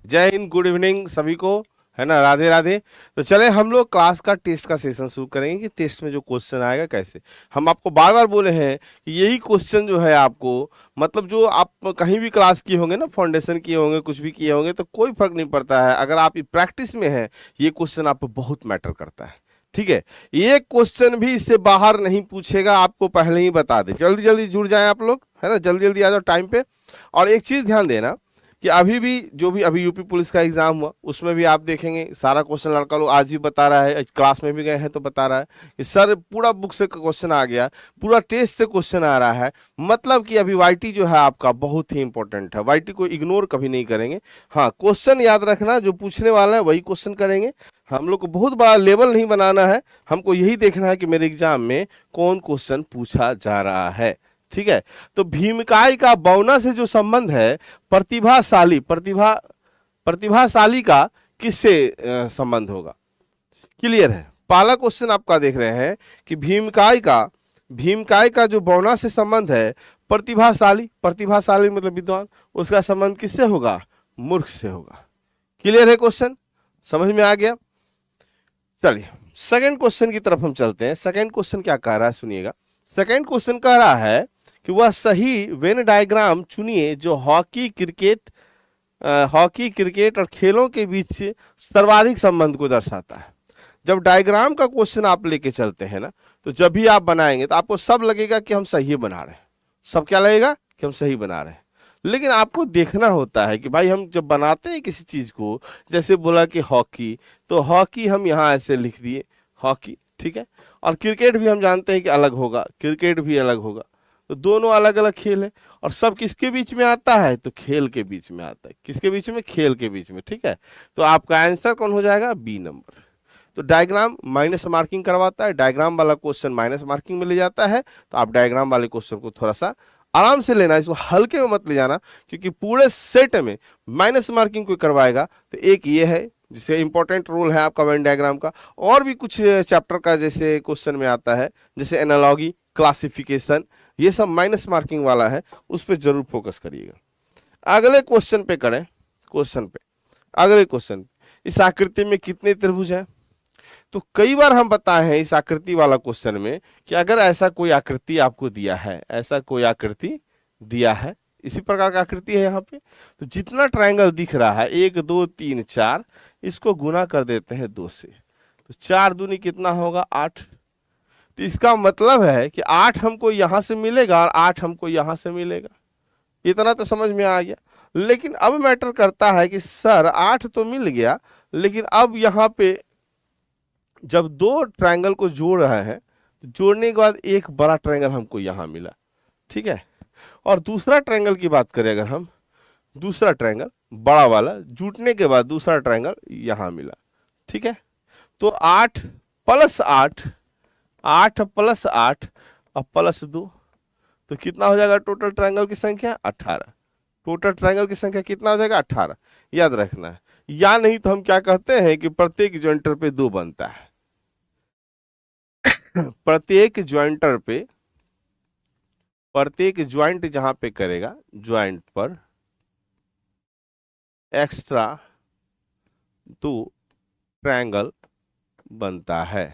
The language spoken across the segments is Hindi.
जय हिंद, गुड इवनिंग सभी को, है ना, राधे राधे। तो चले हम लोग क्लास का टेस्ट का सेशन शुरू करेंगे कि टेस्ट में जो क्वेश्चन आएगा कैसे। हम आपको बार बार बोले हैं कि यही क्वेश्चन जो है आपको, मतलब जो आप कहीं भी क्लास किए होंगे ना, फाउंडेशन किए होंगे, कुछ भी किए होंगे, तो कोई फर्क नहीं पड़ता है, अगर आप प्रैक्टिस में है ये क्वेश्चन आपको बहुत मैटर करता है। ठीक है, ये क्वेश्चन भी इससे बाहर नहीं पूछेगा, आपको पहले ही बता दे। जल्दी जल्दी जुड़ जाएं आप लोग, है ना, जल्दी जल्दी आ जाओ टाइम पे। और एक चीज ध्यान देना कि अभी भी जो भी अभी यूपी पुलिस का एग्जाम हुआ उसमें भी आप देखेंगे सारा क्वेश्चन लड़का लोग आज भी बता रहा है, क्लास में भी गए हैं तो बता रहा है कि सर पूरा बुक से क्वेश्चन आ गया, पूरा टेस्ट से क्वेश्चन आ रहा है। मतलब कि अभी वाईटी जो है आपका बहुत ही इंपॉर्टेंट है, वाईटी को इग्नोर कभी नहीं करेंगे। हाँ, क्वेश्चन याद रखना, जो पूछने वाला है वही क्वेश्चन करेंगे। हम लोग को बहुत बड़ा लेवल नहीं बनाना है, हमको यही देखना है कि मेरे एग्जाम में कौन क्वेश्चन पूछा जा रहा है। ठीक है, तो भीमकाय का बौना से जो संबंध है, प्रतिभाशाली का किससे संबंध होगा? क्लियर है? पहला क्वेश्चन आपका देख रहे हैं कि भीमकाय का जो बौना से संबंध है, प्रतिभाशाली मतलब विद्वान, उसका संबंध किससे होगा? मूर्ख से होगा। क्लियर है? क्वेश्चन समझ में आ गया? चलिए सेकंड क्वेश्चन की तरफ हम चलते हैं। सेकंड क्वेश्चन क्या कह रहा है, सुनिएगा। सेकंड क्वेश्चन कह रहा है कि वह सही वेन डायग्राम चुनिए जो हॉकी क्रिकेट और खेलों के बीच सर्वाधिक संबंध को दर्शाता है। जब डायग्राम का क्वेश्चन आप लेके चलते हैं ना, तो जब भी आप बनाएंगे तो आपको सब लगेगा कि हम सही बना रहे हैं, सब क्या लगेगा कि हम सही बना रहे हैं। लेकिन आपको देखना होता है कि भाई हम जब बनाते हैं किसी चीज को, जैसे बोला कि हॉकी, तो हॉकी हम यहाँ ऐसे लिख दिए हॉकी, ठीक है। और क्रिकेट भी हम जानते हैं कि अलग होगा, क्रिकेट भी अलग होगा, तो दोनों अलग अलग खेल है। और सब किसके बीच में आता है? तो खेल के बीच में आता है। किसके बीच में? खेल के बीच में, ठीक है। तो आपका आंसर कौन हो जाएगा? B number. तो डायग्राम माइनस मार्किंग करवाता है, डायग्राम वाला क्वेश्चन माइनस मार्किंग में ले जाता है। तो आप डायग्राम वाले क्वेश्चन को थोड़ा सा आराम से लेना, इसको हल्के में मत ले जाना, क्योंकि पूरे सेट में माइनस मार्किंग कोई करवाएगा तो एक ये है जिससे इंपॉर्टेंट रोल है आपका वेन डायग्राम का। और भी कुछ चैप्टर का जैसे क्वेश्चन में आता है, जैसे एनालॉगी, क्लासिफिकेशन, ये सब माइनस मार्किंग वाला है, उस पर जरूर फोकस करिएगा। अगले क्वेश्चन पे करें, अगले क्वेश्चन, इस आकृति में कितने त्रिभुज हैं? तो कई बार हम बताए हैं इस आकृति वाला क्वेश्चन में कि अगर ऐसा कोई आकृति आपको दिया है, ऐसा कोई आकृति दिया है, इसी प्रकार का आकृति है यहाँ पे, तो जितना ट्रायंगल दिख रहा है 1 2 3 4, इसको गुना कर देते हैं 2 से, तो 4 दूनी कितना होगा? 8। तो इसका मतलब है कि 8 हमको यहां से मिलेगा और 8 हमको यहां से मिलेगा। इतना तो समझ में आ गया। लेकिन अब मैटर करता है कि सर 8 तो मिल गया, लेकिन अब यहाँ पे जब दो ट्रायंगल को जोड़ रहे हैं, तो जोड़ने के बाद एक बड़ा ट्रायंगल हमको यहां मिला, ठीक है। और दूसरा ट्रायंगल की बात करें अगर हम, दूसरा ट्रायंगल बड़ा वाला जुटने के बाद दूसरा ट्रायंगल यहां मिला, ठीक है। तो 8 + 8, 8 + 8 और +2, तो कितना हो जाएगा टोटल ट्रायंगल की संख्या? 18। टोटल ट्रायंगल की संख्या कितना हो जाएगा? 18। याद रखना है, या नहीं तो हम क्या कहते हैं कि प्रत्येक ज्वाइंटर पे 2 बनता है। प्रत्येक ज्वाइंट जहां पे करेगा, ज्वाइंट पर एक्स्ट्रा 2 ट्रायंगल बनता है।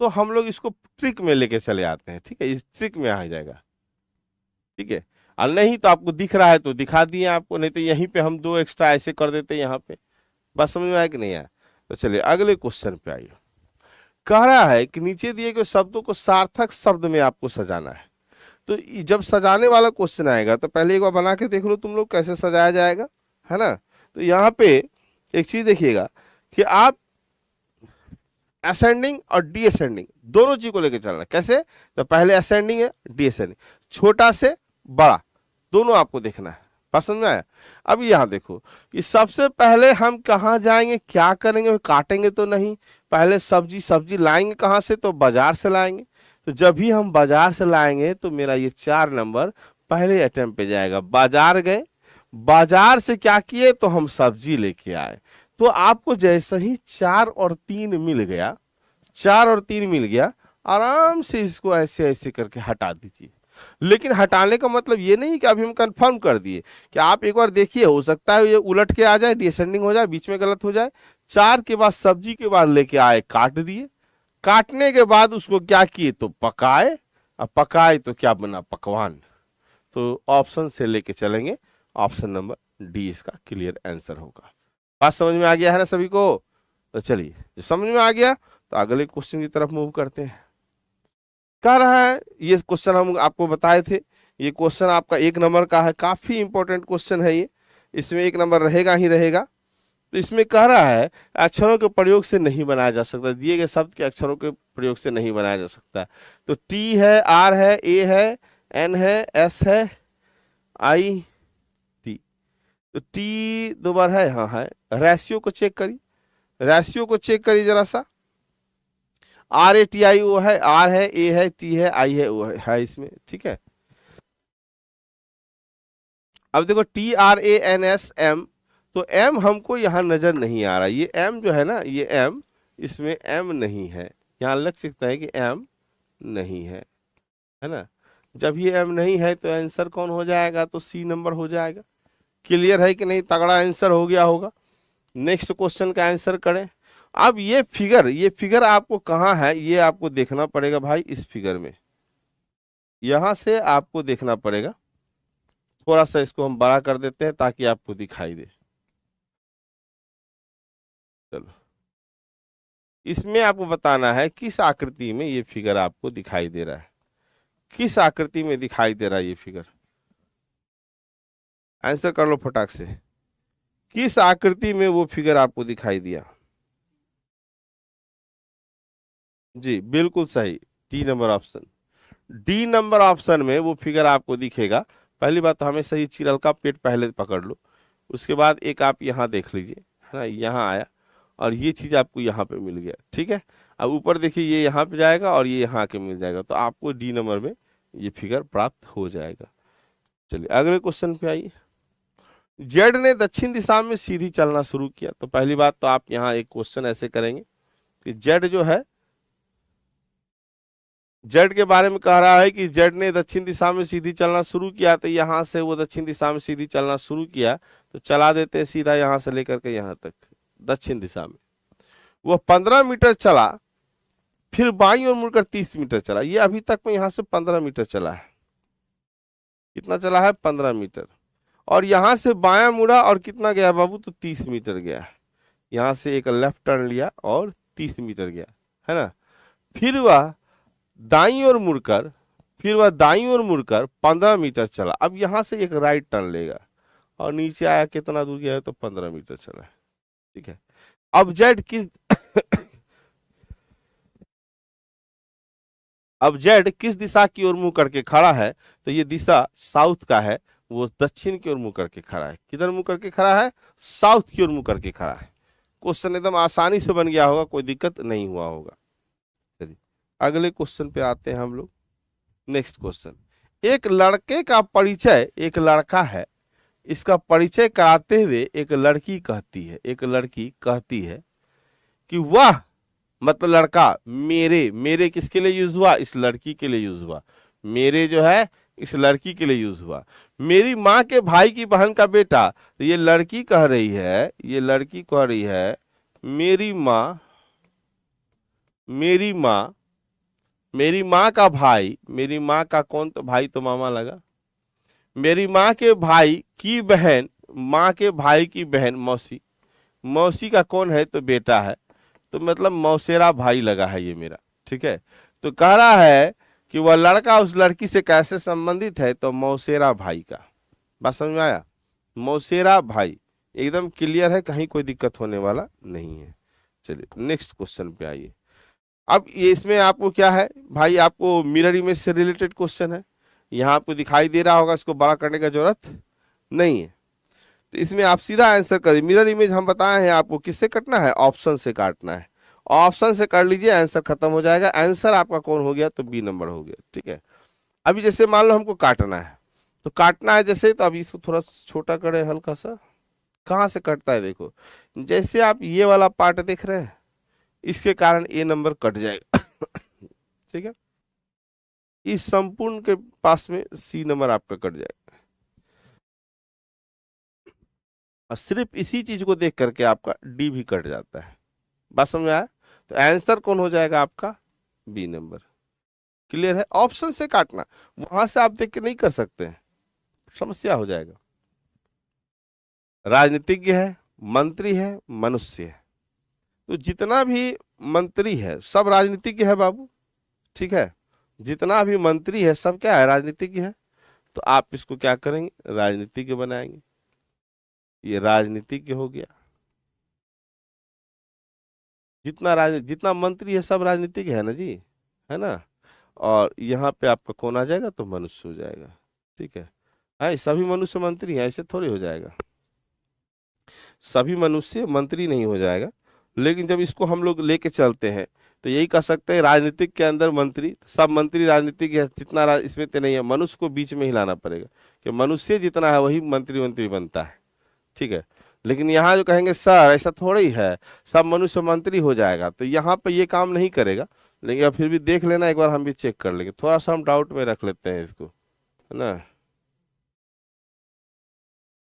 तो हम लोग इसको ट्रिक में लेके चले आते हैं, ठीक है, इस ट्रिक में आ जाएगा, ठीक है। और नहीं तो आपको दिख रहा है तो दिखा दिए आपको, नहीं तो यहीं पे हम 2 एक्स्ट्रा ऐसे कर देते हैं यहाँ पे। बस समझ में आया कि नहीं आया? तो चलिए अगले क्वेश्चन पे आइए। कह रहा है कि नीचे दिए गए शब्दों को सार्थक शब्द में आपको सजाना है। तो जब सजाने वाला क्वेश्चन आएगा तो पहले एक बार बना के देख लो तुम लोग कैसे सजाया जाएगा, है ना। तो यहाँ पे एक चीज देखिएगा कि आप असेंडिंग और डीअसेंडिंग दोनों चीज को लेकर चलना। कैसे? तो पहले असेंडिंग है, डीअसेंडिंग, छोटा से बड़ा दोनों आपको देखना है। पसंद में आया? अब यहाँ देखो, कि सबसे पहले हम कहाँ जाएंगे, क्या करेंगे? काटेंगे तो नहीं, पहले सब्जी लाएंगे कहाँ से? तो बाजार से लाएंगे। तो जब भी हम बाजार से लाएंगे तो मेरा ये 4 नंबर पहले अटेम्प्ट पे जाएगा। बाजार गए, बाजार से क्या किए? तो हम सब्जी लेके आए। तो आपको जैसे ही 4 और 3 मिल गया, 4 और 3 मिल गया, आराम से इसको ऐसे ऐसे करके हटा दीजिए। लेकिन हटाने का मतलब ये नहीं कि अभी हम कंफर्म कर दिए कि आप एक बार देखिए, हो सकता है ये उलट के आ जाए, डिसेंडिंग हो जाए, बीच में गलत हो जाए। 4 के बाद सब्जी के बाद लेके आए, काट दिए, काटने के बाद उसको क्या किए तो पकाए, अब पकाए तो क्या बना पकवान। तो ऑप्शन से लेके चलेंगे, ऑप्शन नंबर डी इसका क्लियर आंसर होगा। बात समझ में आ गया है ना सभी को? तो चलिए, जो समझ में आ गया तो अगले क्वेश्चन की तरफ मूव करते हैं। कह रहा है, ये क्वेश्चन हम आपको बताए थे, ये क्वेश्चन आपका 1 नंबर का है, काफी इंपॉर्टेंट क्वेश्चन है ये, इसमें 1 नंबर रहेगा ही रहेगा। तो इसमें कह रहा है अक्षरों के प्रयोग से नहीं बनाया जा सकता, दिए गए शब्द के अक्षरों के प्रयोग से नहीं बनाया जा सकता। तो टी है, आर है, ए है, एन है, एस है, आई, टी। तो टी 2 बार है, हाँ है। रेशियो को चेक करिए, रेशियो को चेक करिए जरा सा। आर ए टी आई ओ है, आर है, ए है, टी है, आई है, ओ है इसमें, ठीक है। अब देखो T R A N S M, तो एम हमको यहां नजर नहीं आ रहा, ये एम जो है ना, ये एम, इसमें एम नहीं है, यहां लग सकता है कि एम नहीं है ना। जब ये एम नहीं है तो आंसर कौन हो जाएगा, तो सी नंबर हो जाएगा। क्लियर है कि नहीं? तगड़ा आंसर हो गया होगा। नेक्स्ट क्वेश्चन का आंसर करें। अब ये फिगर आपको कहाँ है, ये आपको देखना पड़ेगा भाई, इस फिगर में, यहां से आपको देखना पड़ेगा। थोड़ा सा इसको हम बड़ा कर देते हैं ताकि आपको दिखाई दे। चलो, इसमें आपको बताना है किस आकृति में ये फिगर आपको दिखाई दे रहा है, किस आकृति में दिखाई दे रहा है ये फिगर। आंसर कर लो फटाक से, किस आकृति में वो फिगर आपको दिखाई दिया। जी बिल्कुल सही, D number option, D number option में वो फिगर आपको दिखेगा। पहली बात तो हमेशा ये चिरल का पेट पहले पकड़ लो, उसके बाद एक आप यहाँ देख लीजिए, है ना, यहाँ आया और ये चीज आपको यहाँ पे मिल गया, ठीक है। अब ऊपर देखिए, ये यहाँ पे जाएगा और ये यहाँ के मिल जाएगा, तो आपको डी नंबर में ये फिगर प्राप्त हो जाएगा। चलिए अगले क्वेश्चन पे आइए। जेड ने दक्षिण दिशा में सीधी चलना शुरू किया, तो पहली बात तो आप यहाँ एक क्वेश्चन ऐसे करेंगे कि जेड जो है, जेड के बारे में कह रहा है कि जेड ने दक्षिण दिशा में सीधी चलना शुरू किया, तो यहां से वो दक्षिण दिशा में सीधी चलना शुरू किया, तो चला देते हैं सीधा यहां से लेकर के यहां तक दक्षिण दिशा में। वो 15 मीटर चला, फिर बाईं ओर मुड़कर 30 मीटर चला। ये अभी तक में यहां से 15 मीटर चला है, कितना चला है 15 मीटर, और यहां से बायां मुड़ा और कितना गया बाबू, तो 30 मीटर गया। यहां से एक लेफ्ट टर्न लिया और 30 मीटर गया, है ना। फिर वह दाईं ओर मुड़कर, फिर वह दाईं ओर मुड़कर 15 मीटर चला। अब यहां से एक राइट टर्न लेगा और नीचे आया, कितना दूर गया है, तो 15 मीटर चला है, ठीक है। अब जेड किस अब जेड किस दिशा की ओर मुंह करके खड़ा है, तो ये दिशा साउथ का है, वो दक्षिण की ओर मुंह करके खड़ा है। किधर मुंह करके खड़ा है, साउथ की ओर मुंह करके खड़ा है। क्वेश्चन एकदम आसानी से बन गया होगा, कोई दिक्कत नहीं हुआ होगा। चलिए अगले क्वेश्चन पे आते हैं हम लोग। नेक्स्ट क्वेश्चन, एक लड़के का परिचय, एक लड़का है, इसका परिचय कराते हुए एक लड़की कहती है कि वह, मतलब लड़का, मेरे किसके लिए यूज हुआ, इस लड़की के लिए यूज हुआ। मेरे जो है इस लड़की के लिए यूज हुआ। मेरी माँ के भाई की बहन का बेटा, तो ये लड़की कह रही है, मेरी माँ का भाई, मेरी माँ का कौन, तो भाई तो मामा लगा। मेरी माँ के भाई की बहन, माँ के भाई की बहन मौसी, मौसी का कौन है, तो बेटा है, तो मतलब मौसेरा भाई लगा है ये मेरा, ठीक है। तो कह रहा है कि वह लड़का उस लड़की से कैसे संबंधित है, तो मौसेरा भाई का। बात समझ में आया, मौसेरा भाई, एकदम क्लियर है, कहीं कोई दिक्कत होने वाला नहीं है। चलिए नेक्स्ट क्वेश्चन पे आइए। अब ये इसमें आपको क्या है भाई, आपको मिरर इमेज से रिलेटेड क्वेश्चन है, यहाँ आपको दिखाई दे रहा होगा, इसको बड़ा करने का जरूरत नहीं है। तो इसमें आप सीधा आंसर कर, मिरर इमेज हम बताए हैं आपको किससे कटना है, ऑप्शन से काटना है। ऑप्शन से कर लीजिए, आंसर खत्म हो जाएगा। आंसर आपका कौन हो गया, तो बी नंबर हो गया, ठीक है। अभी जैसे मान लो हमको काटना है, तो काटना है जैसे, तो अभी इसको थोड़ा छोटा करें हल्का सा। कहाँ से कटता है, देखो जैसे आप ये वाला पार्ट देख रहे हैं, इसके कारण ए नंबर कट जाएगा ठीक है। इस संपूर्ण के पास में सी नंबर आपका कट जाएगा, और सिर्फ इसी चीज को देख करके आपका डी भी कट जाता है। बात समझ में आया? तो आंसर कौन हो जाएगा आपका? B number. क्लियर है? ऑप्शन से काटना, वहां से आप देख के नहीं कर सकते हैं, समस्या हो जाएगा। राजनीतिज्ञ है, मंत्री है, मनुष्य है, तो जितना भी मंत्री है सब राजनीतिज्ञ है बाबू, ठीक है? जितना भी मंत्री है सब क्या है? राजनीतिज्ञ है। तो आप इसको क्या करेंगे? राजनीतिज्ञ बनाएंगे, ये राजनीतिज्ञ हो गया। जितना मंत्री है सब राजनीतिज्ञ है ना जी, है ना? और यहाँ पे आपका कौन आ जाएगा? तो मनुष्य हो जाएगा, ठीक है? सभी मनुष्य मंत्री हैं, ऐसे थोड़ी हो जाएगा, सभी मनुष्य मंत्री नहीं हो जाएगा। लेकिन जब इसको हम लोग लेके चलते हैं तो यही कह सकते हैं राजनीतिक के अंदर मंत्री, सब मंत्री राजनीतिक है, जितना इसमें तो नहीं है, मनुष्य को बीच में हिलाना पड़ेगा कि मनुष्य जितना है वही मंत्री बनता है, ठीक है? लेकिन यहाँ जो कहेंगे सर ऐसा थोड़ा ही है, सब मनुष्य मंत्री हो जाएगा, तो यहाँ पे ये काम नहीं करेगा। लेकिन फिर भी देख लेना, एक बार हम भी चेक कर लेंगे, थोड़ा सा हम डाउट में रख लेते हैं इसको, है ना?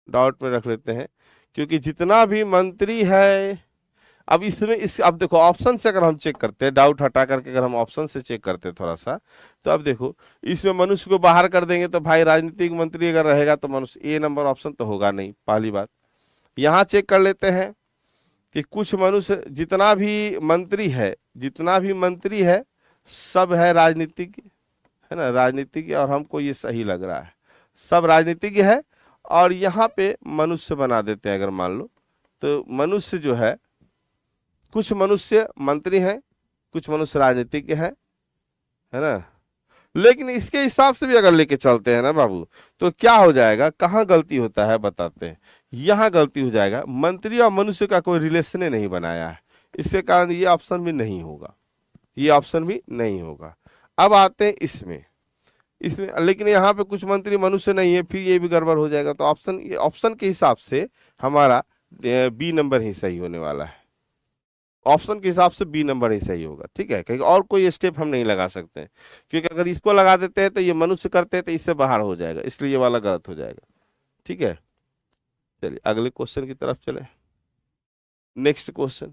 डाउट में रख लेते हैं, क्योंकि जितना भी मंत्री है, अब इसमें अब देखो ऑप्शन से अगर हम चेक करते हैं, डाउट हटा करके अगर हम ऑप्शन से चेक करते हैं थोड़ा सा, तो अब देखो इसमें मनुष्य को बाहर कर देंगे तो भाई राजनीतिक मंत्री अगर रहेगा तो मनुष्य, ए नंबर ऑप्शन तो होगा नहीं, पहली बात। यहाँ चेक कर लेते हैं कि कुछ मनुष्य, जितना भी मंत्री है सब है राजनीतिक, है ना? राजनीतिक, और हमको ये सही लग रहा है, सब राजनीतिक है। और यहाँ पे मनुष्य बना देते हैं अगर मान लो, तो मनुष्य जो है, कुछ मनुष्य मंत्री हैं, कुछ मनुष्य राजनीतिज्ञ हैं, है ना? लेकिन इसके हिसाब से भी अगर लेके चलते हैं ना बाबू, तो क्या हो जाएगा? कहाँ गलती होता है बताते हैं। यहाँ गलती हो जाएगा, मंत्री और मनुष्य का कोई रिलेशन नहीं बनाया है, इसके कारण ये ऑप्शन भी नहीं होगा, ये ऑप्शन भी नहीं होगा। अब आते हैं इसमें, लेकिन यहाँ पे कुछ मंत्री मनुष्य नहीं है, फिर ये भी गड़बड़ हो जाएगा। तो ऑप्शन के हिसाब से हमारा बी नंबर ही सही होने वाला है, ऑप्शन के हिसाब से बी नंबर ही सही होगा, ठीक है? क्योंकि और कोई स्टेप हम नहीं लगा सकते हैं, क्योंकि अगर इसको लगा देते हैं तो ये मनुष्य करते हैं तो इससे बाहर हो जाएगा, इसलिए ये वाला गलत हो जाएगा, ठीक है? चलिए अगले क्वेश्चन की तरफ चले। नेक्स्ट क्वेश्चन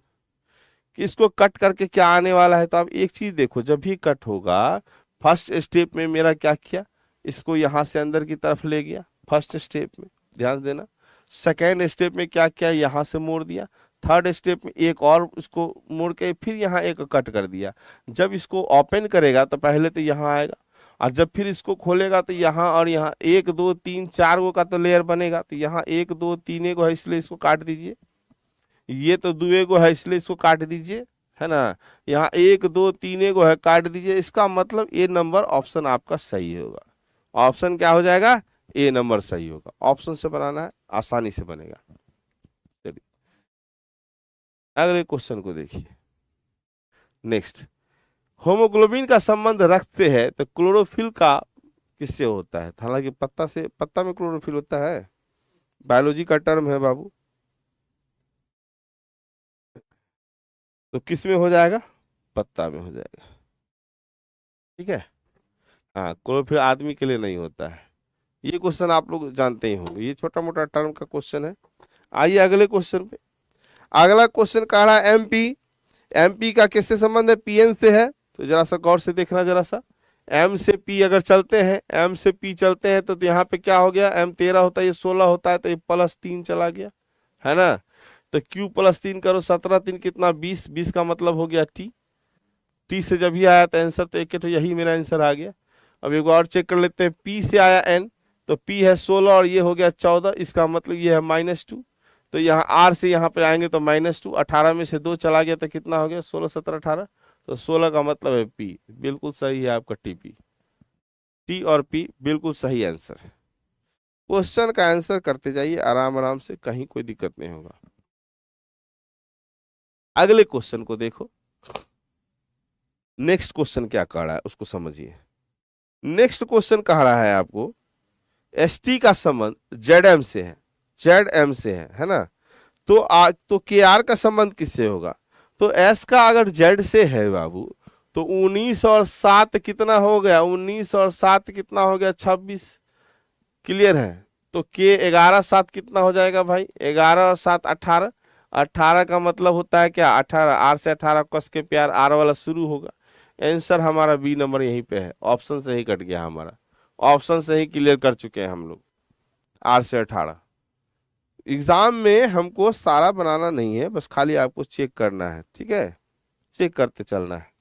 कि इसको कट करके क्या आने वाला है। तो आप एक चीज देखो, जब भी कट होगा, फर्स्ट स्टेप में मेरा क्या किया, इसको यहां से अंदर की तरफ ले गया फर्स्ट स्टेप में, ध्यान देना। सेकेंड स्टेप में क्या किया, यहां से मोड़ दिया। थर्ड स्टेप में एक और इसको मोड़ के फिर यहाँ एक कट कर दिया। जब इसको ओपन करेगा तो पहले तो यहाँ आएगा, और जब फिर इसको खोलेगा तो यहाँ और यहाँ 1 2 3 4 गो का तो लेयर बनेगा। तो यहाँ 1 2 3 गो है, इसलिए इसको काट दीजिए। ये तो 2 गो है, इसलिए इसको काट दीजिए, है ना? यहाँ 1 2 3 गो है, काट दीजिए। इसका मतलब ए नंबर ऑप्शन आपका सही होगा। ऑप्शन क्या हो जाएगा? ए नंबर सही होगा। ऑप्शन से बनाना है, आसानी से बनेगा। चलिए अगले क्वेश्चन को देखिए। नेक्स्ट, होमोग्लोबिन का संबंध रखते हैं तो क्लोरोफिल का किससे होता है? हालांकि पत्ता में क्लोरोफिल होता है, बायोलॉजी का टर्म है बाबू। तो किस में हो जाएगा? पत्ता में हो जाएगा, ठीक है? हाँ, क्लोरोफिल आदमी के लिए नहीं होता है। ये क्वेश्चन आप लोग जानते ही होंगे, ये छोटा मोटा टर्म का क्वेश्चन है। आइए अगले क्वेश्चन पे। अगला क्वेश्चन कह रहा है एमपी का किससे संबंध है? पीएन से है। तो जरा सा गौर से देखना, जरा सा एम से पी अगर चलते हैं, एम से पी चलते हैं तो यहाँ पे क्या हो गया? एम 13 होता है, ये 16 होता है, तो ये +3 चला गया, है ना? तो Q +3 करो, 17 3 कितना? 20। 20 का मतलब हो गया टी से जब ही आया तो आंसर तो एक, तो यही मेरा आंसर आ गया। अब एक और चेक कर लेते हैं, पी से आया एन, तो पी है 16 और ये हो गया 14, इसका मतलब ये है -2। तो यहाँ आर से यहाँ पे आएंगे तो -2, 18 में से 2 चला गया तो कितना हो गया? 16 17 18, तो 16 का मतलब है पी। बिल्कुल सही है आपका टी और पी बिल्कुल सही आंसर है। क्वेश्चन का आंसर करते जाइए आराम आराम से, कहीं कोई दिक्कत नहीं होगा। अगले क्वेश्चन को देखो। नेक्स्ट क्वेश्चन क्या कह रहा है उसको समझिए। नेक्स्ट क्वेश्चन कह रहा है आपको एसटी का संबंध जेडएम से है ना? तो के आर का संबंध किससे होगा? तो एस का अगर जेड से है बाबू, तो 19 और 7 कितना हो गया, 19 और 7 कितना हो गया, 26। क्लियर है। तो के 11 7 कितना हो जाएगा भाई, 11 और 7 18। 18 का मतलब होता है क्या, 18, आर से 18 कस के प्यार आर वाला शुरू होगा। आंसर हमारा बी नंबर यहीं पे है, ऑप्शन से ही कट गया हमारा, ऑप्शन से ही क्लियर कर चुके हैं हम लोग, आर से 18। एग्जाम में हमको सारा बनाना नहीं है, बस खाली आपको चेक करना है, ठीक है, चेक करते चलना है।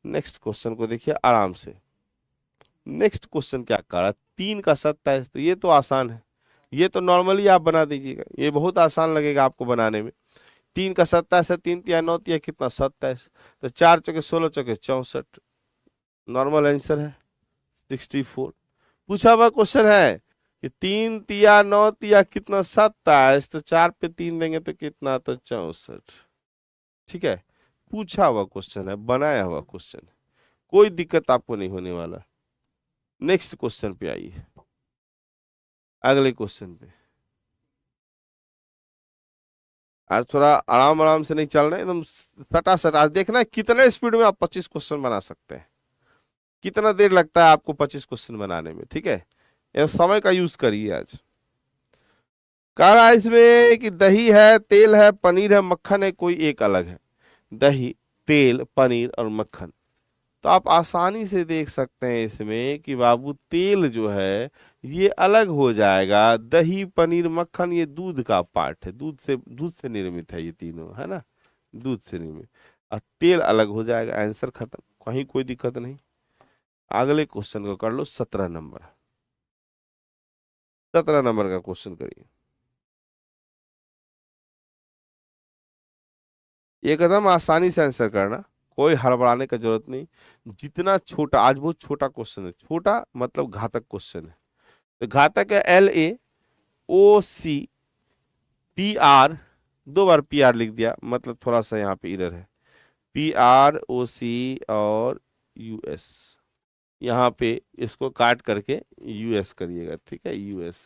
नेक्स्ट क्वेश्चन को देखिए आराम से। नेक्स्ट क्वेश्चन क्या कर रहा है, 3 का 27, तो ये तो आसान है, ये तो नॉर्मली आप बना दीजिएगा, ये बहुत आसान लगेगा आपको बनाने में। 3 का 27 है, 3 तिया 9 तिया कितना 27, तो 4 चौके 16 चौके 64, नॉर्मल आंसर है 64। पूछा हुआ क्वेश्चन है कि 3 तिया 9 तिया कितना 27, तो 4 पे 3 देंगे तो कितना, तो 64। ठीक है, पूछा हुआ क्वेश्चन है, बनाया हुआ क्वेश्चन है, कोई दिक्कत आपको नहीं होने वाला। नेक्स्ट क्वेश्चन पे आइए, अगले क्वेश्चन पे। आज थोड़ा आराम आराम से नहीं चल रहे, एकदम सटा सटा। आज देखना है कितने स्पीड में आप 25 क्वेश्चन बना सकते हैं, कितना देर लगता है आपको 25 क्वेश्चन बनाने में, ठीक है, ये समय का यूज करिए आज। कह रहा है इसमें कि दही है, तेल है, पनीर है, मक्खन है, कोई एक अलग है। दही, तेल, पनीर और मक्खन, तो आप आसानी से देख सकते हैं इसमें कि बाबू तेल जो है ये अलग हो जाएगा, दही पनीर मक्खन ये दूध का पार्ट है, दूध से निर्मित है ये तीनों, है ना, दूध से निर्मित, और तेल अलग हो जाएगा। आंसर खत्म, कहीं कोई दिक्कत नहीं। अगले क्वेश्चन को कर लो, 17 नंबर, 17 नंबर का क्वेश्चन करिए। एकदम आसानी से आंसर करना, कोई हड़बड़ाने का जरूरत नहीं। जितना छोटा, आज बहुत छोटा क्वेश्चन है, छोटा मतलब घातक क्वेश्चन है, तो घातक है LAOC PR, 2 बार PR लिख दिया, मतलब थोड़ा सा यहाँ पे इरर है, PROC और US, यहाँ पे इसको काट करके US करिएगा, ठीक है, US।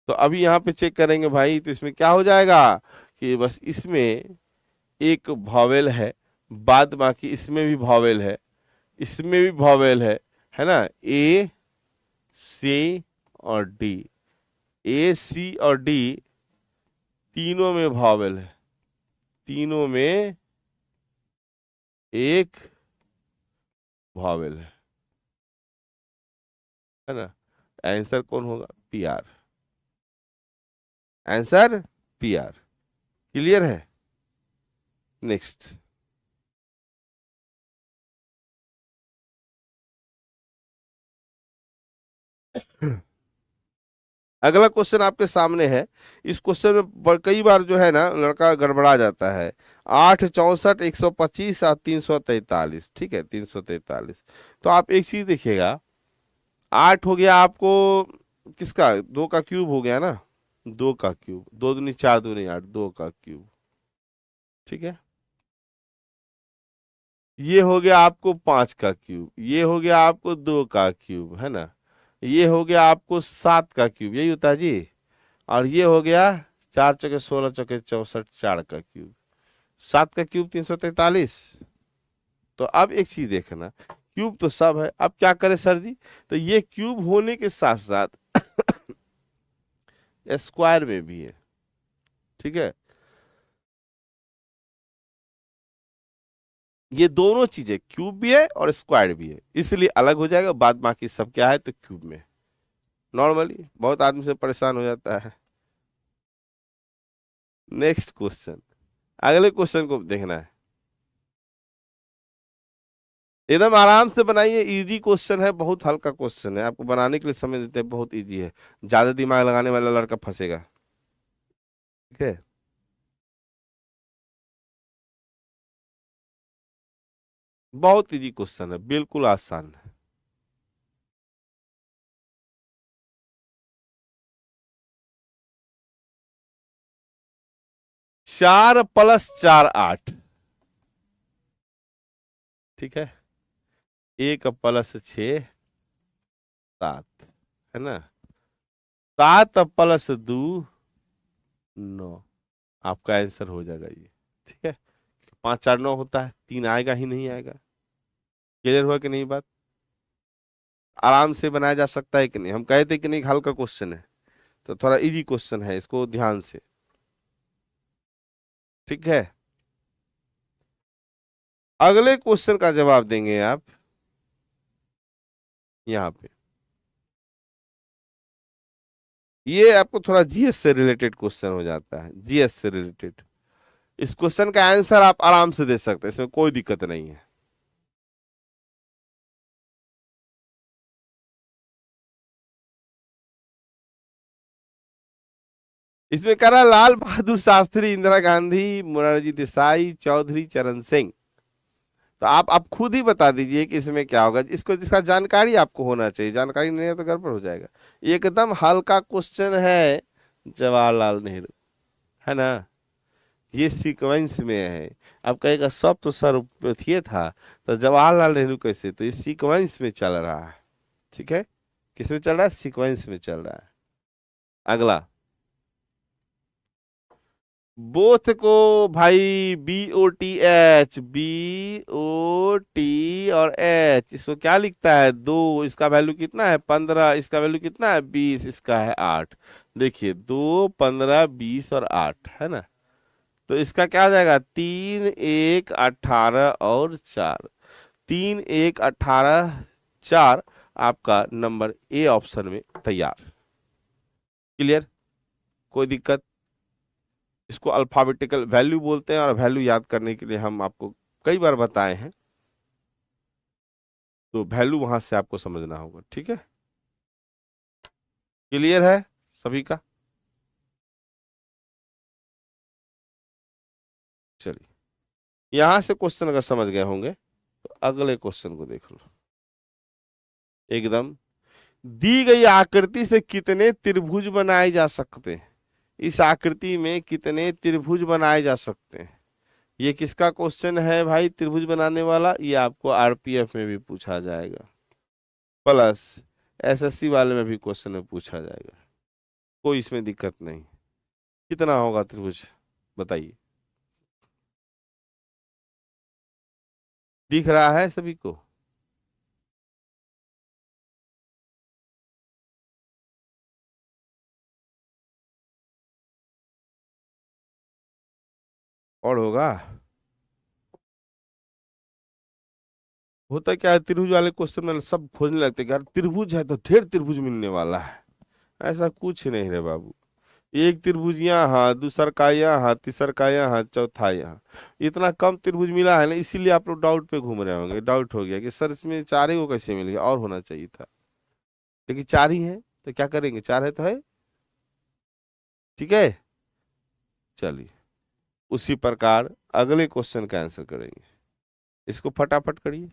तो अभी यहाँ पे चेक करेंगे भाई, तो इसमें क्या हो जाएगा कि बस इसमें एक वॉवेल है, बाद बाकी इसमें भी वॉवेल है, इसमें भी वॉवेल है ना, A C और D, A C और D तीनों में वॉवेल है, तीनों में एक वॉवेल है ना। आंसर कौन होगा, PR, आंसर PR। क्लियर है। नेक्स्ट, अगला क्वेश्चन आपके सामने है। इस क्वेश्चन में कई बार जो है ना लड़का गड़बड़ा जाता है। 8 64 125 और 343, ठीक है, 343। तो आप एक चीज देखिएगा, 8 हो गया आपको किसका, 2 का क्यूब हो गया ना, 2 का क्यूब, 2 दूनी 4 दूनी 8, 2 का क्यूब, ठीक है। ये हो गया आपको 5 का क्यूब, ये हो गया आपको 2 का क्यूब, है ना, ये हो गया आपको 7 का क्यूब, यही होता है जी, और ये हो गया 4 चौके 16 चौके 64, 4 का क्यूब, 7 का क्यूब 343। तो अब एक चीज देखना, क्यूब तो सब है, अब क्या करें सर जी, तो ये क्यूब होने के साथ साथ स्क्वायर में भी है, ठीक है, ये दोनों चीजें क्यूब भी है और स्क्वायर भी है, इसलिए अलग हो जाएगा, बाद बाकी सब क्या है तो क्यूब में। नॉर्मली बहुत आदमी से परेशान हो जाता है। नेक्स्ट क्वेश्चन, अगले क्वेश्चन को देखना है, एकदम आराम से बनाइए, इजी क्वेश्चन है, बहुत हल्का क्वेश्चन है, आपको बनाने के लिए समय देते हैं, बहुत इजी है, ज्यादा दिमाग लगाने वाला लड़का फंसेगा, ठीक है। बहुत इजी क्वेश्चन है, बिल्कुल आसान है। 4 + 4 8, ठीक है, 1 + 6 7, है ना, 7 + 2 9, आपका आंसर हो जाएगा ये, ठीक है। 5 4 9 होता है, 3 आएगा ही नहीं आएगा, क्लियर हुआ कि नहीं बात? आराम से बनाया जा सकता है कि नहीं? हम कहे थे कि नहीं हल्का क्वेश्चन है, तो थोड़ा इजी क्वेश्चन है, इसको ध्यान से, ठीक है। अगले क्वेश्चन का जवाब देंगे आप यहाँ पे। ये आपको थोड़ा जीएस से रिलेटेड क्वेश्चन हो जाता है, जीएस से रिलेटेड। इस क्वेश्चन का आंसर आप आराम से दे सकते हैं, इसमें कोई दिक्कत नहीं है। इसमें कह रहा लाल बहादुर शास्त्री, इंदिरा गांधी, मोरारजी देसाई, चौधरी चरण सिंह। तो आप खुद ही बता दीजिए कि इसमें क्या होगा, इसको इसका जानकारी आपको होना चाहिए, जानकारी नहीं है तो गड़बड़ हो जाएगा। एकदम हल्का क्वेश्चन है, जवाहरलाल नेहरू, है ना। ये सीक्वेंस में है। अब कहेगा सब तो सर ये था, तो जवाहरलाल नेहरू कैसे, तो ये सीक्वेंस में चल रहा है, ठीक है। किस में चल रहा है? सीक्वेंस में चल रहा है। अगला, बोथ को भाई, BOTH, BOT और एच, इसको क्या लिखता है? 2, इसका वैल्यू कितना है? 15, इसका वैल्यू कितना है? 20, इसका है 8। देखिए 2, 15, 20 और 8, है ना। तो इसका क्या हो जाएगा? 3, 1, 18 और 4। 3, 1, 18, 4 आपका नंबर ए ऑप्शन में तैयार। क्लियर? कोई दिक्कत? इसको अल्फाबेटिकल वैल्यू बोलते हैं, और वैल्यू याद करने के लिए हम आपको कई बार बताए हैं, तो वैल्यू वहां से आपको समझना होगा, ठीक है। क्लियर है सभी का? चलिए, यहां से क्वेश्चन अगर समझ गए होंगे तो अगले क्वेश्चन को देख लो। एकदम, दी गई आकृति से कितने त्रिभुज बनाए जा सकते हैं? इस आकृति में कितने त्रिभुज बनाए जा सकते हैं? ये किसका क्वेश्चन है भाई, त्रिभुज बनाने वाला? ये आपको आरपीएफ में भी पूछा जाएगा, प्लस एसएससी वाले में भी क्वेश्चन में पूछा जाएगा, कोई इसमें दिक्कत नहीं। कितना होगा त्रिभुज, बताइए। दिख रहा है सभी को? और होगा? होता क्या है, त्रिभुज वाले क्वेश्चन में सब खोजने लगते हैं कि यार त्रिभुज है तो ढेर त्रिभुज मिलने वाला है। ऐसा कुछ नहीं रे बाबू। एक त्रिभुज यहाँ, दूसर का यहाँ, तीसर का यहाँ, चौथा यहाँ। इतना कम त्रिभुज मिला है ना, इसीलिए आप लोग डाउट पे घूम रहे होंगे। डाउट हो गया कि सर इसमें 4 ही को कैसे मिल गया, और होना चाहिए था। लेकिन 4 ही है तो क्या करेंगे, 4 है तो है, ठीक है। चलिए, उसी प्रकार अगले क्वेश्चन का आंसर करेंगे, इसको फटाफट करिए।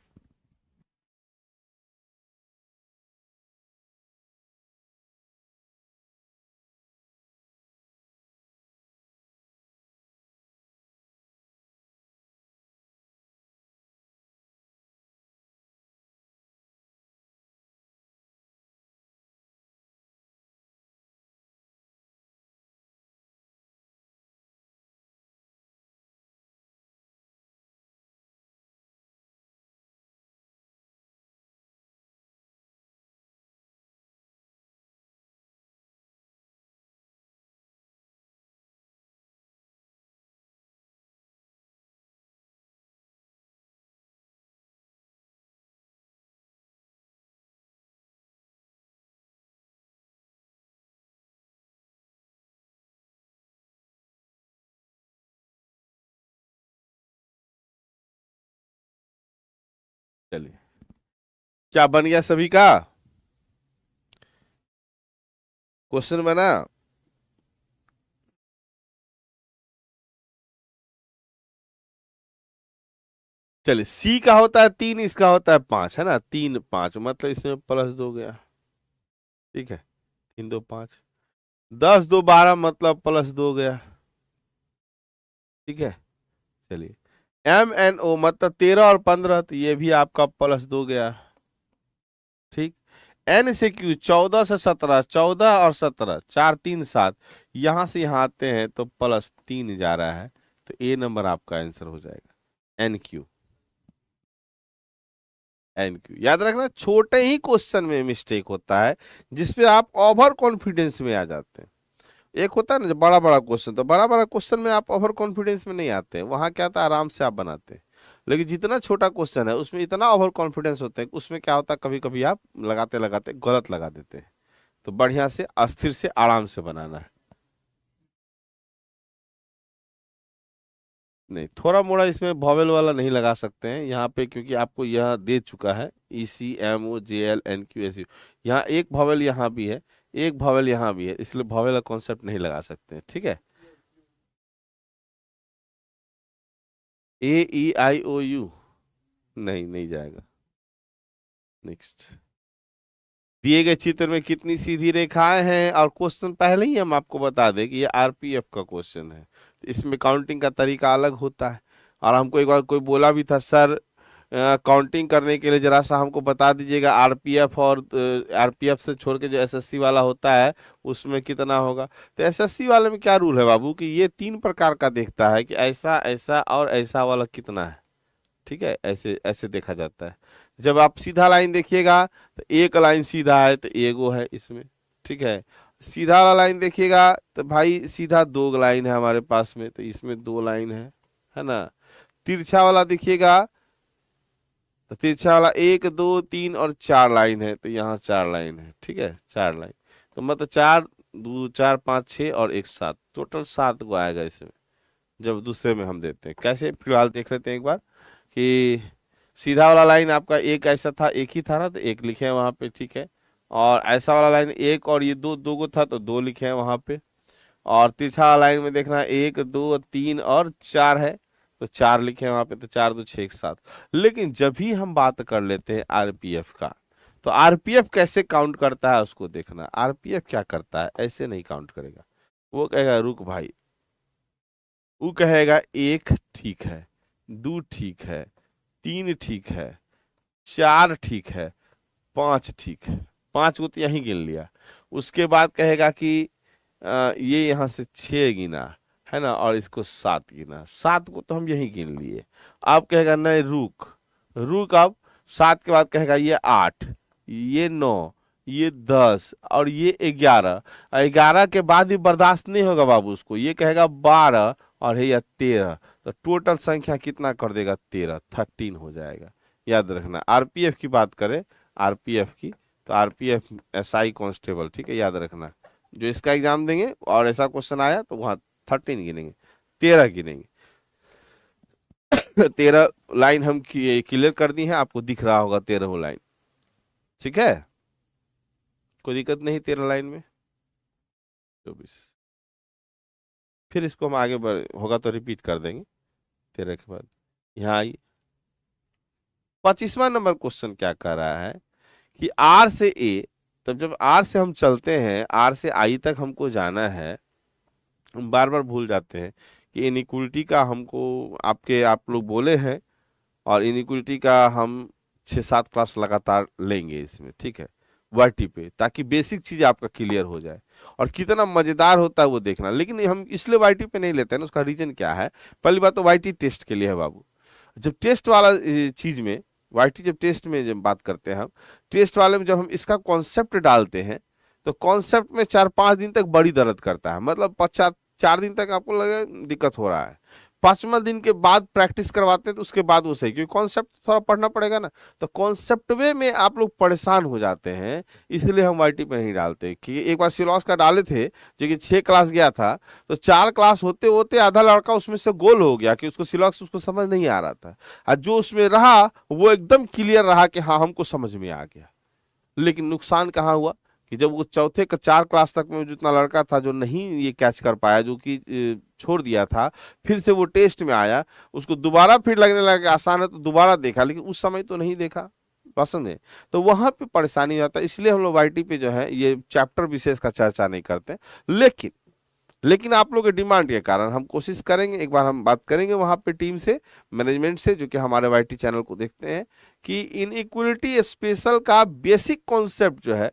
चलिए, क्या बन गया सभी का? क्वेश्चन बना? चलिए, सी का होता है 3, इसका होता है 5, है ना। 3, 5 मतलब इसमें +2 गया, ठीक है। 3, 2, 5, 10, 2, 12 मतलब +2 गया, ठीक है। चलिए, MNO मतलब 13 और 15, तो ये भी आपका +2 गया, ठीक। N से Q 14 से 17, 14 और 17, 4, 3, 7, यहां से यहां आते हैं तो +3 जा रहा है, तो ए नंबर आपका आंसर हो जाएगा, NQ। NQ। याद रखना, छोटे ही क्वेश्चन में मिस्टेक होता है जिसपे आप ओवर कॉन्फिडेंस में आ जाते हैं। एक होता है ना जब बड़ा बड़ा क्वेश्चन, तो बड़ा बड़ा क्वेश्चन में आप ओवर कॉन्फिडेंस में नहीं आते हैं, वहां क्या था आराम से आप बनाते हैं। लेकिन जितना छोटा क्वेश्चन है उसमें इतना ओवर कॉन्फिडेंस होता है, उसमें क्या होता है कभी कभी आप लगाते लगाते गलत लगा देते हैं। तो बढ़िया से अस्थिर से आराम से बनाना है। नहीं, थोड़ा मोड़ा इसमें वॉवेल वाला नहीं लगा सकते हैं यहाँ पे, क्योंकि आपको यह दे चुका है ECMOJLNQSU। यहाँ एक वॉवेल यहाँ भी है, एक वॉवेल यहाँ भी है, इसलिए वॉवेल का कॉन्सेप्ट नहीं लगा सकते हैं, ठीक है। AEIOU नहीं, नहीं जाएगा। नेक्स्ट, दिए गए चित्र में कितनी सीधी रेखाएं हैं, और क्वेश्चन पहले ही हम आपको बता दें कि ये RPF का क्वेश्चन है, तो इसमें काउंटिंग का तरीका अलग होता है। और हमको एक बार कोई बोला भी था, सर काउंटिंग करने के लिए जरा सा हमको बता दीजिएगा RPF, और RPF से छोड़ के जो SSC वाला होता है उसमें कितना होगा। तो SSC वाले में क्या रूल है बाबू कि ये 3 प्रकार का देखता है कि ऐसा ऐसा और ऐसा वाला कितना है, ठीक है, ऐसे ऐसे देखा जाता है। जब आप सीधा लाइन देखिएगा तो एक लाइन सीधा है तो एगो है इसमें, ठीक है। सीधा वाला लाइन देखिएगा तो भाई सीधा 2 लाइन है हमारे पास में, तो इसमें 2 लाइन है ना। तिरछा वाला देखिएगा तो तिरछा वाला 1 2 3 और 4 लाइन है, तो यहाँ 4 लाइन है, ठीक है, 4 लाइन। तो मतलब 4 2 4 5 6 और 1 7, टोटल 7 को आएगा इसमें जब दूसरे में हम देते हैं। कैसे, फिलहाल देख लेते हैं एक बार कि सीधा वाला लाइन आपका एक ऐसा था, एक ही था ना, तो 1 लिखे हैं वहां पे, ठीक है। और ऐसा वाला लाइन 1 और ये 2 2 को था तो 2 लिखे हैं वहां पे। और तिरछा वाला लाइन में देखना 1 2 3 और 4 है, तो 4 लिखे हैं वहां पे, तो 4 2 6 7। लेकिन जब भी हम बात कर लेते हैं RPF का, तो RPF कैसे काउंट करता है उसको देखना। RPF क्या करता है, ऐसे नहीं काउंट करेगा, वो कहेगा रुक भाई, वो कहेगा 1 ठीक है, 2 ठीक है, 3 ठीक है, 4 ठीक है, 5 ठीक है, 5 को तो यहीं गिन लिया। उसके बाद कहेगा कि ये यहाँ से 6 गिना है ना, और इसको 7 गिना, 7 को तो हम यहीं गिन लिए। अब कहेगा नहीं रुक रुक, अब 7 के बाद कहेगा ये 8, ये 9, ये 10 और ये 11। 11 के बाद भी बर्दाश्त नहीं होगा बाबू उसको, ये कहेगा 12 और है या 13, तो टोटल संख्या कितना कर देगा 13, 13 हो जाएगा। याद रखना, RPF की बात करें, RPF की, तो RPF SI कांस्टेबल, ठीक है, याद रखना। जो इसका एग्जाम देंगे और ऐसा क्वेश्चन आया तो वहां 13 गिनेंगे, 13 गिनेंगे। 13 लाइन हम क्लियर कर दी है, आपको दिख रहा होगा 13 लाइन, ठीक है, कोई दिक्कत नहीं 13 लाइन में। 24, फिर इसको हम आगे होगा तो रिपीट कर देंगे 13 के बाद। यहाँ आइए, 25वां नंबर क्वेश्चन क्या कर रहा है कि R से A, तब जब R से हम चलते हैं, R से I तक हमको जाना है, हम बार बार भूल जाते हैं कि इनइक्वलिटी का हमको आप लोग बोले हैं, और इनइक्वलिटी का हम 6-7 क्लास लगातार लेंगे इसमें, ठीक है, YT पे, ताकि बेसिक चीज आपका क्लियर हो जाए। और कितना मजेदार होता है वो देखना। लेकिन हम इसलिए YT पे नहीं लेते हैं ना, उसका रीजन क्या है। पहली बात तो YT टेस्ट के लिए है बाबू। जब टेस्ट वाला चीज में, YT जब टेस्ट में जब बात करते हैं हम, टेस्ट वाले में जब हम इसका कॉन्सेप्ट डालते हैं, तो कॉन्सेप्ट में 4-5 दिन तक बड़ी दर्द करता है। मतलब 4 दिन तक आपको लगे दिक्कत हो रहा है, 5वां दिन के बाद प्रैक्टिस करवाते हैं तो उसके बाद वो सही, क्योंकि कॉन्सेप्ट थोड़ा पढ़ना पड़ेगा ना। तो कॉन्सेप्ट वे में आप लोग परेशान हो जाते हैं, इसलिए हम YT पे नहीं डालते। कि एक बार सिलॉस का डाले थे जो कि 6 क्लास गया था, तो 4 क्लास होते होते आधा लड़का उसमें से गोल हो गया कि उसको सिलॉस उसको समझ नहीं आ रहा था, और जो उसमें रहा वो एकदम क्लियर रहा कि हाँ हमको समझ में आ गया। लेकिन नुकसान कहाँ हुआ कि जब वो चौथे का 4 क्लास तक में जितना लड़का था जो नहीं ये कैच कर पाया, जो कि छोड़ दिया था, फिर से वो टेस्ट में आया, उसको दोबारा फिर लगने लगा कि आसान है, तो दोबारा देखा, लेकिन उस समय तो नहीं देखा, पसंद है, तो वहां पे परेशानी हो जाता है। इसलिए हम लोग YT पे जो है ये चैप्टर विशेष का चर्चा नहीं करते। लेकिन आप लोग के डिमांड के कारण हम कोशिश करेंगे, एक बार हम बात करेंगे वहां पे टीम से, मैनेजमेंट से, जो कि हमारे YT चैनल को देखते हैं, कि इनइक्वलिटी स्पेशल का बेसिक कॉन्सेप्ट जो है,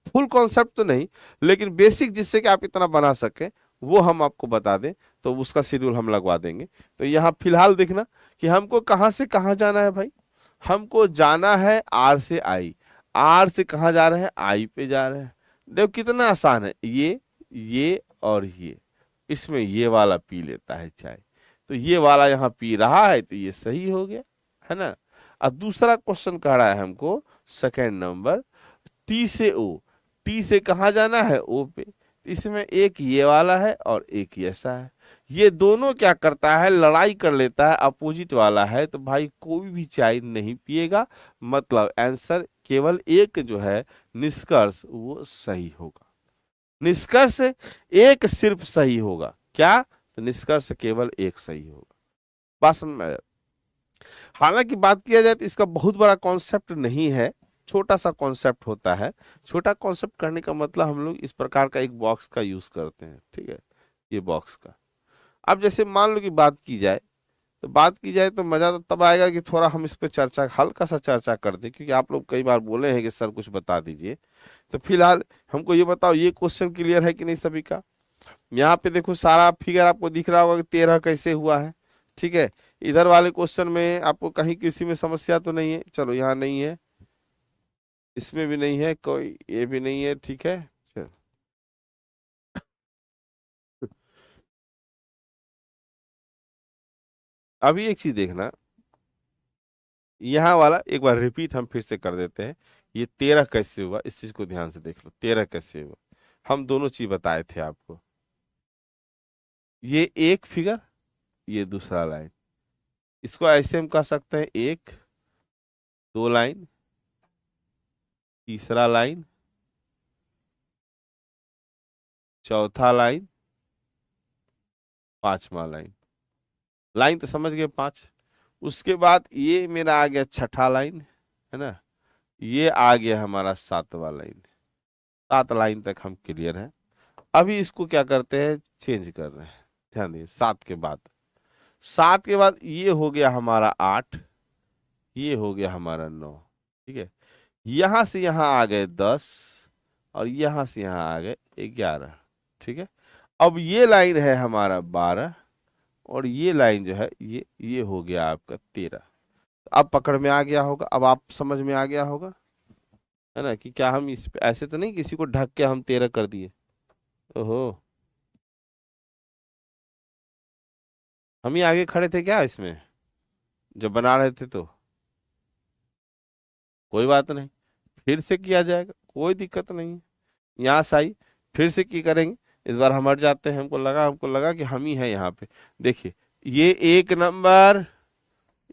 फुल कॉन्सेप्ट तो नहीं लेकिन बेसिक, जिससे कि आप इतना बना सके, वो हम आपको बता दें, तो उसका शेड्यूल हम लगवा देंगे। तो यहाँ फिलहाल देखना कि हमको कहाँ से कहाँ जाना है भाई। हमको जाना है आर से आई, आर से कहाँ जा रहे हैं, आई पे जा रहे हैं। देखो कितना आसान है, ये और ये, इसमें ये वाला पी लेता है चाय, तो ये वाला यहाँ पी रहा है तो ये सही हो गया, है ना। अब दूसरा क्वेश्चन कह रहा है हमको सेकेंड नंबर, टी से ओ, टी से कहाँ जाना है, ओ पे, इसमें एक ये वाला है और एक ऐसा है, ये दोनों क्या करता है, लड़ाई कर लेता है, अपोजिट वाला है, तो भाई कोई भी चाय नहीं पिएगा, मतलब आंसर केवल एक जो है निष्कर्ष वो सही होगा, निष्कर्ष एक सिर्फ सही होगा, क्या, तो निष्कर्ष केवल एक सही होगा। बात समझ में, हालांकि बात किया जाए तो इसका बहुत बड़ा कॉन्सेप्ट नहीं है, छोटा सा कॉन्सेप्ट होता है। छोटा कॉन्सेप्ट करने का मतलब हम लोग इस प्रकार का एक बॉक्स का यूज करते हैं, ठीक है, ये बॉक्स का। अब जैसे मान लो कि बात की जाए, तो बात की जाए तो मजा तो तब आएगा कि थोड़ा हम इस पे चर्चा, हल्का सा चर्चा कर दें, क्योंकि आप लोग कई बार बोले हैं कि सर कुछ बता दीजिए। तो फिलहाल हमको ये बताओ, ये क्वेश्चन क्लियर है कि नहीं सभी का। यहाँ पे देखो सारा फिगर आपको दिख रहा होगा कि 13 कैसे हुआ है, ठीक है। इधर वाले क्वेश्चन में आपको कहीं किसी में समस्या तो नहीं है, चलो यहाँ नहीं है, इसमें भी नहीं है कोई, ये भी नहीं है, ठीक है। चलो अभी एक चीज देखना, यहाँ वाला एक बार रिपीट हम फिर से कर देते हैं, ये 13 कैसे हुआ, इस चीज को ध्यान से देख लो, 13 कैसे हुआ। हम दोनों चीज बताए थे आपको, ये एक फिगर, ये दूसरा लाइन, इसको ऐसे हम कह सकते हैं, एक, दो लाइन, तीसरा लाइन, चौथा लाइन, पांचवा लाइन, लाइन तो समझ गए 5। उसके बाद ये मेरा आ गया छठा लाइन, है ना, ये आ गया हमारा 7वां लाइन, 7 लाइन तक हम क्लियर हैं। अभी इसको क्या करते हैं, चेंज कर रहे हैं, ध्यान दिए, 7 के बाद ये हो गया हमारा 8, ये हो गया हमारा 9, ठीक है। यहां से यहां आ गए 10 और यहां से यहां आ गए 11, ठीक है। अब ये लाइन है हमारा 12 और ये लाइन जो है ये हो गया आपका 13। अब पकड़ में आ गया होगा, अब आप समझ में आ गया होगा, है ना, कि क्या हम इस पे ऐसे तो नहीं किसी को ढक के हम 13 कर दिए, ओहो, हम ही आगे खड़े थे क्या इसमें जब बना रहे थे, तो कोई बात नहीं, फिर से किया जाएगा, कोई दिक्कत नहीं है। यहाँ से आई, फिर से की करेंगे, इस बार हम हट जाते हैं, हमको लगा कि हम ही हैं यहाँ पे। देखिए ये 1 नंबर,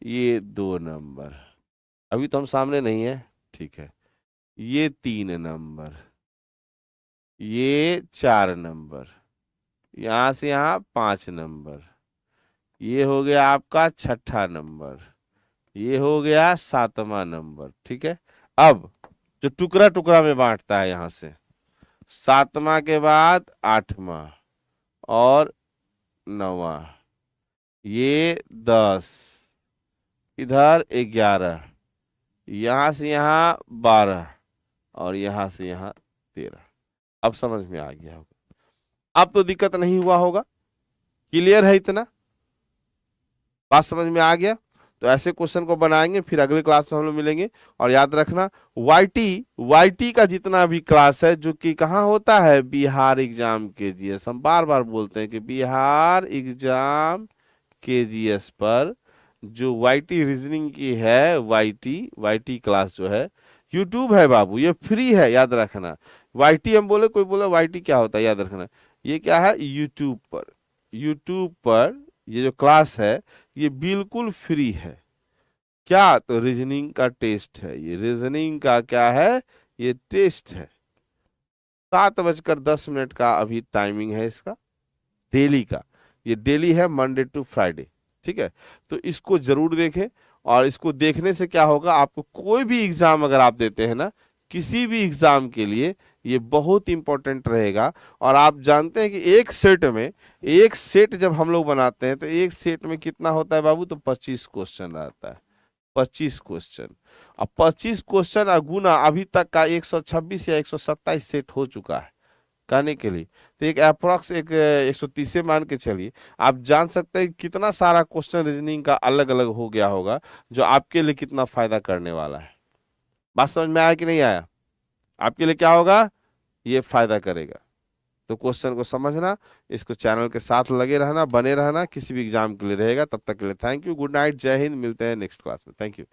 ये 2 नंबर, अभी तो हम सामने नहीं है, ठीक है, ये 3 नंबर, ये 4 नंबर, यहाँ से यहाँ 5 नंबर, ये हो गया आपका छठा नंबर, ये हो गया 7वां नंबर, ठीक है। अब जो टुकड़ा टुकड़ा में बांटता है यहाँ से, 7वां के बाद 8वां और 9वां, ये 10, इधर 11, यहाँ से यहाँ 12 और यहाँ से यहाँ 13। अब समझ में आ गया होगा, अब तो दिक्कत नहीं हुआ होगा, क्लियर है इतना, बात समझ में आ गया। तो ऐसे क्वेश्चन को बनाएंगे, फिर अगले क्लास में हम लोग मिलेंगे। और याद रखना वाईटी का जितना भी क्लास है, जो कि कहाँ होता है, बिहार एग्जाम केजीएस, हम बार बार बोलते हैं कि बिहार एग्जाम केजीएस पर जो वाईटी रीजनिंग की है, वाईटी क्लास जो है, यूट्यूब है बाबू, ये फ्री है, याद रखना। वाईटी हम बोले, कोई बोले वाईटी क्या होता है, याद रखना ये क्या है, यूट्यूब पर ये जो क्लास है ये बिल्कुल फ्री है। क्या, तो रीजनिंग का टेस्ट है, ये रीजनिंग का क्या है, ये टेस्ट है। 7:10 का अभी टाइमिंग है इसका, डेली का, ये डेली है, मंडे टू फ्राइडे, ठीक है। तो इसको जरूर देखें, और इसको देखने से क्या होगा, आपको कोई भी एग्जाम अगर आप देते हैं ना, किसी भी एग्जाम के लिए ये बहुत इंपॉर्टेंट रहेगा। और आप जानते हैं कि एक सेट जब हम लोग बनाते हैं तो एक सेट में कितना होता है बाबू, तो 25 क्वेश्चन रहता है, 25 क्वेश्चन। अब 25 क्वेश्चन अगुना अभी तक का 126 या 127 सेट हो चुका है, कहने के लिए। तो एक अप्रोक्स एक 130 से मान के चलिए, आप जान सकते हैं कितना सारा क्वेश्चन रीजनिंग का अलग अलग हो गया होगा, जो आपके लिए कितना फायदा करने वाला है। बात समझ में आया कि नहीं आया? आपके लिए क्या होगा, ये फायदा करेगा। तो क्वेश्चन को समझना, इसको चैनल के साथ लगे रहना, बने रहना, किसी भी एग्जाम के लिए रहेगा। तब तक के लिए थैंक यू, गुड नाइट, जय हिंद, मिलते हैं नेक्स्ट क्लास में। Thank you.